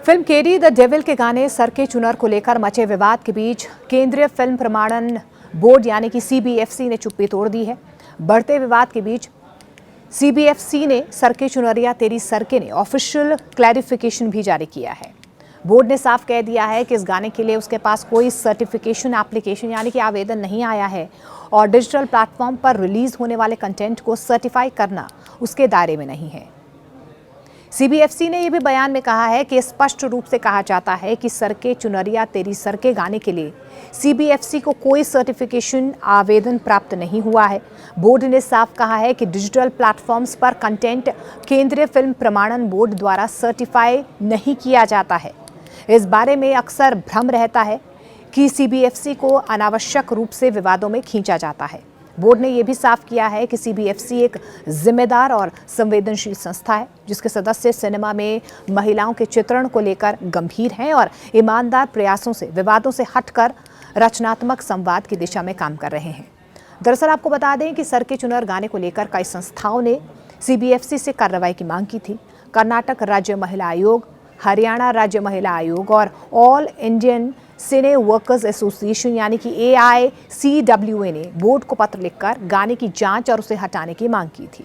Film KD the devil के गाने sir के चुनर को लेकर मचे विवाद के बीच केंद्रीय फिल्म प्रमाणन बोर्ड यानी कि सीबीएफसी ने चुप्पी तोड़ दी है। बढ़ते विवाद के बीच सीबीएफसी ने सर के चुनरिया तेरी सरके ने ऑफिशियल क्लैरिफिकेशन भी जारी किया है। बोर्ड ने साफ कह दिया है कि इस गाने के लिए उसके पास कोई सर्टिफिकेशन एप्लीकेशन यानी कि आवेदन नहीं आया है और डिजिटल प्लेटफॉर्म पर रिलीज होने वाले कंटेंट को सर्टिफाई करना उसके दायरे में नहीं है। सीबीएफसी ने यह भी बयान में कहा है कि स्पष्ट रूप से कहा जाता है कि सर के चुनरिया तेरी सरके गाने के लिए सीबीएफसी को कोई सर्टिफिकेशन आवेदन प्राप्त नहीं हुआ है। बोर्ड ने साफ कहा है कि डिजिटल प्लेटफॉर्म्स पर कंटेंट केंद्रीय फिल्म प्रमाणन बोर्ड द्वारा सर्टिफाई नहीं किया जाता है। इस बारे में अक्सर भ्रम रहता है कि सीबीएफसी को अनावश्यक रूप से विवादों में खींचा जाता है। बोर्ड ने यह भी साफ किया है कि सीबीएफसी एक जिम्मेदार और संवेदनशील संस्था है जिसके सदस्य सिनेमा में महिलाओं के चित्रण को लेकर गंभीर हैं और ईमानदार प्रयासों से विवादों से हटकर रचनात्मक संवाद की दिशा में काम कर रहे हैं। दरअसल आपको बता दें कि सर के चुनर गाने को लेकर कई संस्थाओं ने सीबीएफसी से कार्रवाई की मांग की थी। कर्नाटक राज्य महिला आयोग, हरियाणा राज्य महिला आयोग और ऑल इंडियन सिने वर्कर्स एसोसिएशन यानी कि AICWA ने बोर्ड को पत्र लिखकर गाने की जांच और उसे हटाने की मांग की थी।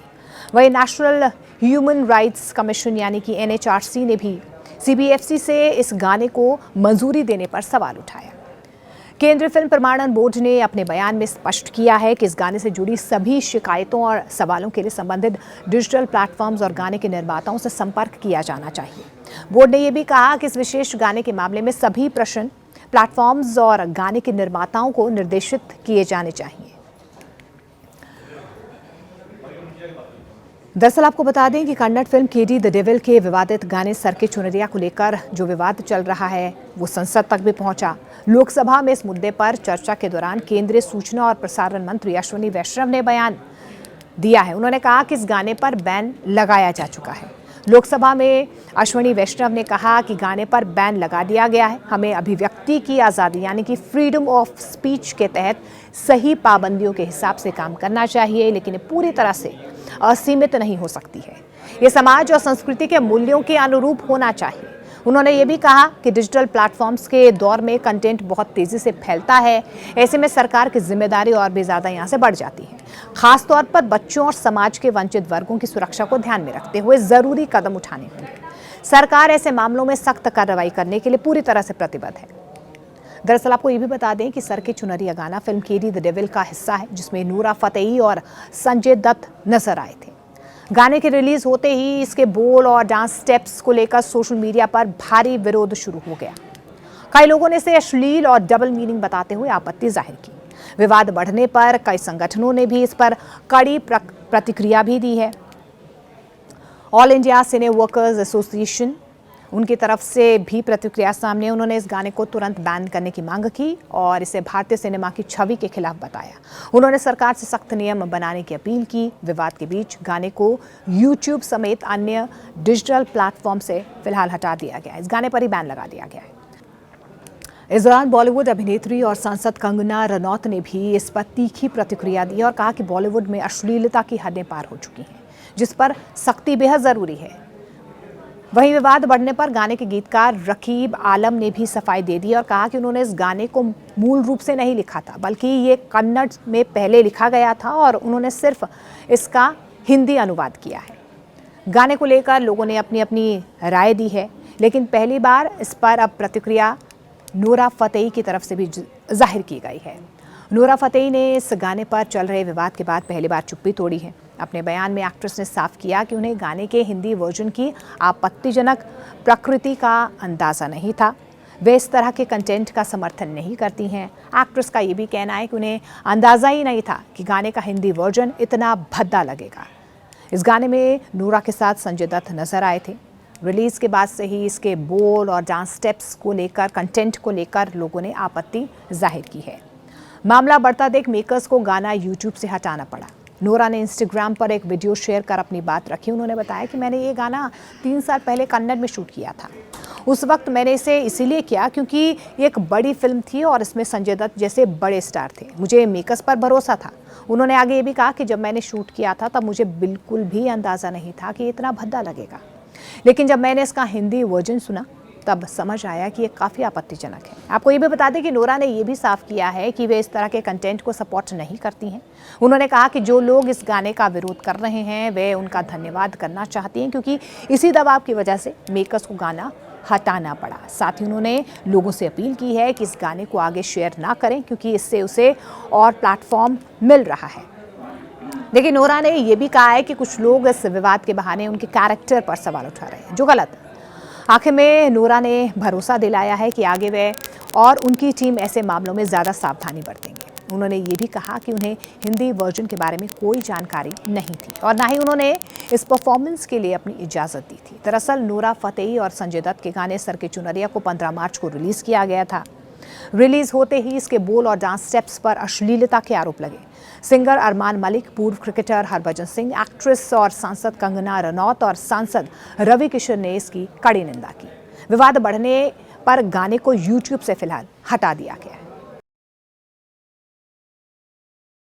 वहीं नेशनल ह्यूमन राइट्स कमीशन यानी कि NHRC ने भी सीबीएफसी से इस गाने को मंजूरी देने पर सवाल उठाया। केंद्रीय फिल्म प्रमाणन बोर्ड ने अपने बयान में स्पष्ट किया है कि इस गाने से जुड़ी सभी शिकायतों और सवालों के लिए संबंधित डिजिटल प्लेटफॉर्म्स और गाने के निर्माताओं से संपर्क किया जाना चाहिए। बोर्ड ने यह भी कहा कि इस विशेष गाने के मामले में सभी प्रश्न प्लेटफॉर्म्स और गाने के निर्माताओं को निर्देशित किए जाने चाहिए। दरअसल आपको बता दें कि Kannada film KD the devil के विवादित गाने सर के चुनरिया को लेकर जो विवाद चल रहा है वो संसद तक भी पहुंचा। लोकसभा में इस मुद्दे पर चर्चा के दौरान केंद्रीय सूचना और प्रसारण मंत्री अश्विनी वैष्णव ने बयान दिया है। उन्होंने कहा कि इस गाने पर बैन लगाया जा चुका है। लोकसभा में अश्विनी वैष्णव ने कहा कि गाने पर बैन लगा दिया गया है। हमें अभिव्यक्ति की आज़ादी यानी कि फ्रीडम ऑफ स्पीच के तहत सही पाबंदियों के हिसाब से काम करना चाहिए, लेकिन पूरी तरह से असीमित नहीं हो सकती है। ये समाज और संस्कृति के मूल्यों के अनुरूप होना चाहिए। उन्होंने ये भी कहा कि डिजिटल प्लेटफॉर्म्स के दौर में कंटेंट बहुत तेजी से फैलता है। ऐसे में सरकार की जिम्मेदारी और भी ज़्यादा यहाँ से बढ़ जाती है। खास तौर पर बच्चों और समाज के वंचित वर्गों की सुरक्षा को ध्यान में रखते हुए ज़रूरी कदम उठाने होंगे। सरकार ऐसे मामलों में सख्त कार्रवाई करने के लिए पूरी तरह से प्रतिबद्ध है। दरअसल आपको ये भी बता दें कि सर के चुनरिया गाना फिल्म केडी द डेविल का हिस्सा है जिसमें नूरा फतेही और संजय दत्त नजर आए थे। गाने के रिलीज होते ही इसके बोल और डांस स्टेप्स को लेकर सोशल मीडिया पर भारी विरोध शुरू हो गया। कई लोगों ने इसे अश्लील और डबल मीनिंग बताते हुए आपत्ति जाहिर की। विवाद बढ़ने पर कई संगठनों ने भी इस पर कड़ी प्रतिक्रिया भी दी है। ऑल इंडिया सिने वर्कर्स एसोसिएशन उनकी तरफ से भी प्रतिक्रिया सामने। उन्होंने इस गाने को तुरंत बैन करने की मांग की और इसे भारतीय सिनेमा की छवि के खिलाफ बताया। उन्होंने सरकार से सख्त नियम बनाने की अपील की। विवाद के बीच गाने को YouTube समेत अन्य डिजिटल प्लेटफॉर्म से फिलहाल हटा दिया गया। इस गाने पर ही बैन लगा दिया गया है। इस दौरान बॉलीवुड अभिनेत्री और सांसद कंगना रनौत ने भी इस पर तीखी प्रतिक्रिया दी और कहा कि बॉलीवुड में अश्लीलता की हदें पार हो चुकी हैं, जिस पर सख्ती बेहद ज़रूरी है। वहीं विवाद बढ़ने पर गाने के गीतकार रकीब आलम ने भी सफाई दे दी और कहा कि उन्होंने इस गाने को मूल रूप से नहीं लिखा था, बल्कि ये कन्नड़ में पहले लिखा गया था और उन्होंने सिर्फ इसका हिंदी अनुवाद किया है। गाने को लेकर लोगों ने अपनी अपनी राय दी है, लेकिन पहली बार इस पर अब प्रतिक्रिया नूरा फतेही की तरफ से भी जाहिर की गई है। नूरा फतेही ने इस गाने पर चल रहे विवाद के बाद पहली बार चुप्पी तोड़ी है। अपने बयान में एक्ट्रेस ने साफ किया कि उन्हें गाने के हिंदी वर्जन की आपत्तिजनक प्रकृति का अंदाज़ा नहीं था। वे इस तरह के कंटेंट का समर्थन नहीं करती हैं। एक्ट्रेस का ये भी कहना है कि उन्हें अंदाज़ा ही नहीं था कि गाने का हिंदी वर्जन इतना भद्दा लगेगा। इस गाने में नूरा के साथ संजय दत्त नजर आए थे। रिलीज़ के बाद से ही इसके बोल और डांस स्टेप्स को लेकर, कंटेंट को लेकर लोगों ने आपत्ति जाहिर की है। मामला बढ़ता देख मेकर्स को गाना YouTube से हटाना पड़ा। नूरा ने इंस्टाग्राम पर एक वीडियो शेयर कर अपनी बात रखी। उन्होंने बताया कि मैंने ये गाना 3 साल पहले कन्नड़ में शूट किया था। उस वक्त मैंने इसे इसीलिए किया क्योंकि ये एक बड़ी फिल्म थी और इसमें संजय दत्त जैसे बड़े स्टार थे। मुझे मेकर्स पर भरोसा था। उन्होंने आगे ये भी कहा कि जब मैंने शूट किया था तब मुझे बिल्कुल भी अंदाज़ा नहीं था कि इतना भद्दा लगेगा, लेकिन जब मैंने इसका हिंदी वर्जन सुना तब समझ आया कि ये काफ़ी आपत्तिजनक है। आपको ये भी बता दें कि नोरा ने ये भी साफ किया है कि वे इस तरह के कंटेंट को सपोर्ट नहीं करती हैं। उन्होंने कहा कि जो लोग इस गाने का विरोध कर रहे हैं वे उनका धन्यवाद करना चाहती हैं, क्योंकि इसी दबाव की वजह से मेकर्स को गाना हटाना पड़ा। साथ ही उन्होंने लोगों से अपील की है कि इस गाने को आगे शेयर ना करें, क्योंकि इससे उसे और प्लेटफॉर्म मिल रहा है। देखिए, नोरा ने यह भी कहा है कि कुछ लोग इस विवाद के बहाने उनके कैरेक्टर पर सवाल उठा रहे हैं, जो गलत है। आखिर में नोरा ने भरोसा दिलाया है कि आगे वे और उनकी टीम ऐसे मामलों में ज़्यादा सावधानी बरतेंगे। उन्होंने ये भी कहा कि उन्हें हिंदी वर्जन के बारे में कोई जानकारी नहीं थी और ना ही उन्होंने इस परफॉर्मेंस के लिए अपनी इजाज़त दी थी। दरअसल नोरा फतेही और संजय दत्त के गाने सर के चुनरिया को 15 मार्च को रिलीज़ किया गया था। रिलीज होते ही इसके बोल और डांस स्टेप्स पर अश्लीलता के आरोप लगे। सिंगर अरमान मलिक, पूर्व क्रिकेटर हरभजन सिंह, एक्ट्रेस और सांसद कंगना रनौत और सांसद रवि किशन ने इसकी कड़ी निंदा की। विवाद बढ़ने पर गाने को यूट्यूब से फिलहाल हटा दिया गया है।